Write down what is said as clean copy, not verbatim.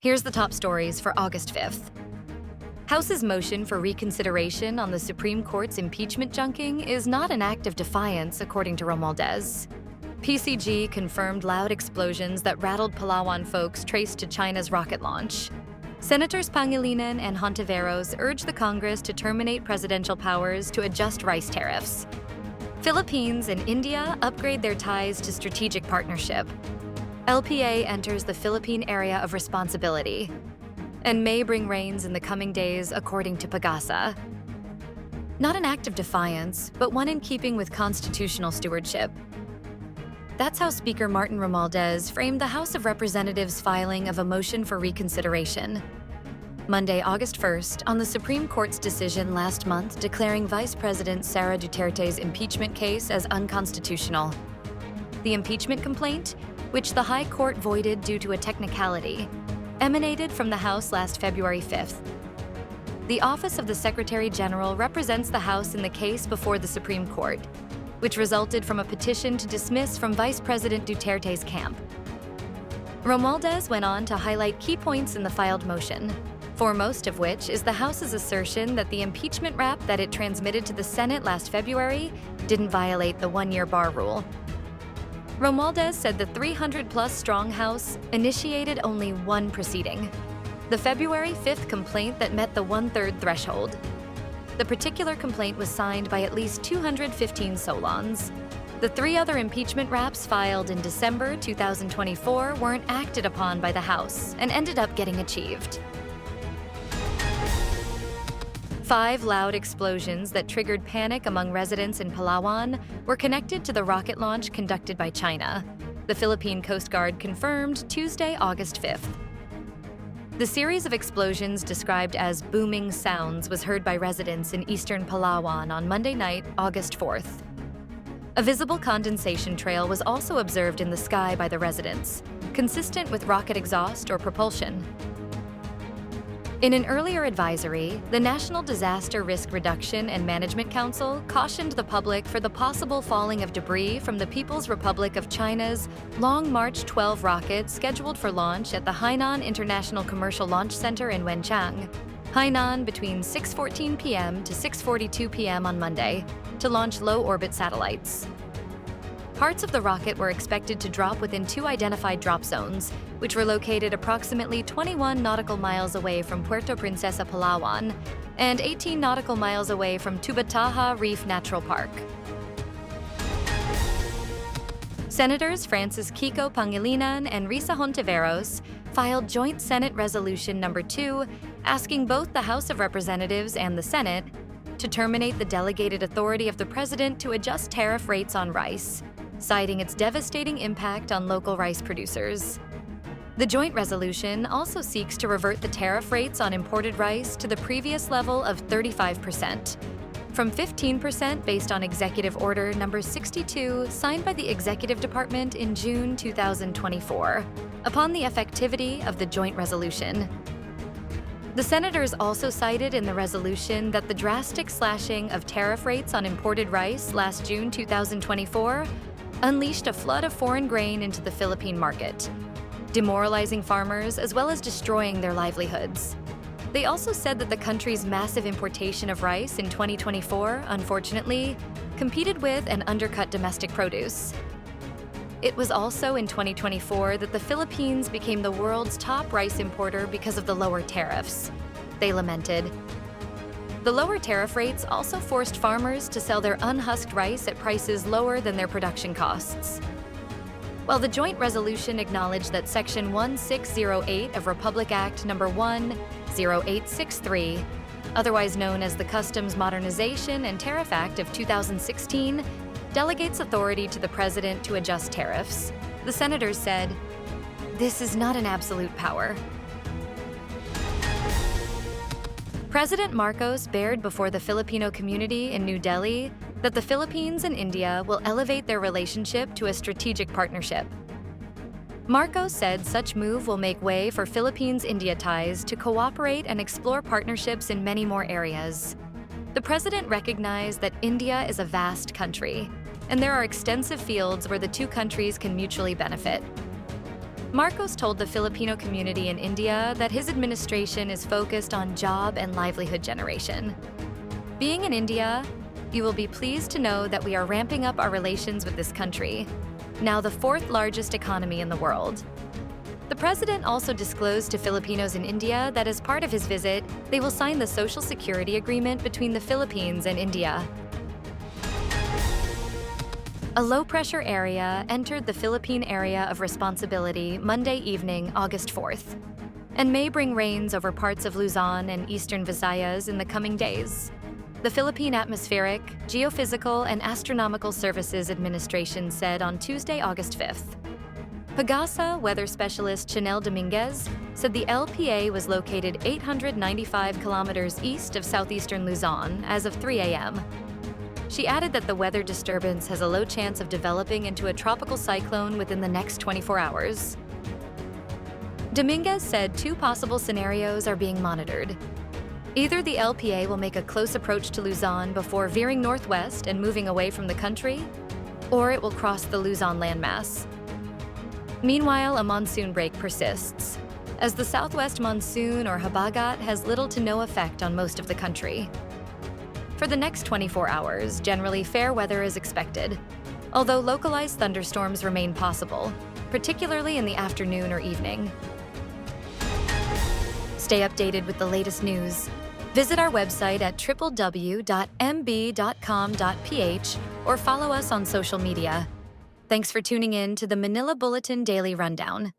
Here's the top stories for August 5th. House's motion for reconsideration on the Supreme Court's impeachment junking is not an act of defiance, according to Romualdez. PCG confirmed loud explosions that rattled Palawan folks traced to China's rocket launch. Senators Pangilinan and Hontiveros urged the Congress to terminate presidential powers to adjust rice tariffs. Philippines and India upgrade their ties to strategic partnership. LPA enters the Philippine area of responsibility and may bring rains in the coming days, according to PAGASA. Not an act of defiance, but one in keeping with constitutional stewardship. That's how Speaker Martin Romualdez framed the House of Representatives' filing of a motion for reconsideration. Monday, August 1st, on the Supreme Court's decision last month declaring Vice President Sara Duterte's impeachment case as unconstitutional. The impeachment complaint, which the High Court voided due to a technicality, emanated from the House last February 5th. The Office of the Secretary General represents the House in the case before the Supreme Court, which resulted from a petition to dismiss from Vice President Duterte's camp. Romualdez went on to highlight key points in the filed motion, foremost of which is the House's assertion that the impeachment rap that it transmitted to the Senate last February didn't violate the one-year bar rule. Romualdez said the 300-plus strong House initiated only one proceeding, the February 5th complaint that met the one-third threshold. The particular complaint was signed by at least 215 Solons. The three other impeachment raps filed in December 2024 weren't acted upon by the House and ended up getting achieved. 5 loud explosions that triggered panic among residents in Palawan were connected to the rocket launch conducted by China, the Philippine Coast Guard confirmed Tuesday, August 5th. The series of explosions described as booming sounds was heard by residents in eastern Palawan on Monday night, August 4th. A visible condensation trail was also observed in the sky by the residents, consistent with rocket exhaust or propulsion. In an earlier advisory, the National Disaster Risk Reduction and Management Council cautioned the public for the possible falling of debris from the People's Republic of China's Long March 12 rocket scheduled for launch at the Hainan International Commercial Launch Center in Wenchang, Hainan, between 6:14 p.m. to 6:42 p.m. on Monday, to launch low-orbit satellites. Parts of the rocket were expected to drop within 2 identified drop zones, which were located approximately 21 nautical miles away from Puerto Princesa, Palawan, and 18 nautical miles away from Tubataha Reef Natural Park. Senators Francis Kiko Pangilinan and Risa Hontiveros filed Joint Senate Resolution No. 2, asking both the House of Representatives and the Senate to terminate the delegated authority of the President to adjust tariff rates on rice, citing its devastating impact on local rice producers. The joint resolution also seeks to revert the tariff rates on imported rice to the previous level of 35%, from 15% based on Executive Order No. 62 signed by the Executive Department in June 2024, upon the effectivity of the joint resolution. The senators also cited in the resolution that the drastic slashing of tariff rates on imported rice last June 2024 unleashed a flood of foreign grain into the Philippine market, demoralizing farmers as well as destroying their livelihoods. They also said that the country's massive importation of rice in 2024, unfortunately, competed with and undercut domestic produce. It was also in 2024 that the Philippines became the world's top rice importer because of the lower tariffs, they lamented. The lower tariff rates also forced farmers to sell their unhusked rice at prices lower than their production costs. While the joint resolution acknowledged that Section 1608 of Republic Act No. 10863, otherwise known as the Customs Modernization and Tariff Act of 2016, delegates authority to the President to adjust tariffs, the senators said, "This is not an absolute power." President Marcos bared before the Filipino community in New Delhi that the Philippines and India will elevate their relationship to a strategic partnership. Marcos said such move will make way for Philippines-India ties to cooperate and explore partnerships in many more areas. The president recognized that India is a vast country, and there are extensive fields where the two countries can mutually benefit. Marcos told the Filipino community in India that his administration is focused on job and livelihood generation. Being in India, you will be pleased to know that we are ramping up our relations with this country, now the fourth largest economy in the world. The president also disclosed to Filipinos in India that as part of his visit, they will sign the Social Security Agreement between the Philippines and India. A low-pressure area entered the Philippine Area of Responsibility Monday evening, August 4th, and may bring rains over parts of Luzon and eastern Visayas in the coming days. The Philippine Atmospheric, Geophysical, and Astronomical Services Administration said on Tuesday, August 5th. PAGASA weather specialist Chanel Dominguez said the LPA was located 895 kilometers east of southeastern Luzon as of 3 a.m. She added that the weather disturbance has a low chance of developing into a tropical cyclone within the next 24 hours. Dominguez said 2 possible scenarios are being monitored. Either the LPA will make a close approach to Luzon before veering northwest and moving away from the country, or it will cross the Luzon landmass. Meanwhile, a monsoon break persists, as the southwest monsoon or habagat has little to no effect on most of the country. For the next 24 hours, generally fair weather is expected, although localized thunderstorms remain possible, particularly in the afternoon or evening. Stay updated with the latest news. Visit our website at www.mb.com.ph or follow us on social media. Thanks for tuning in to the Manila Bulletin Daily Rundown.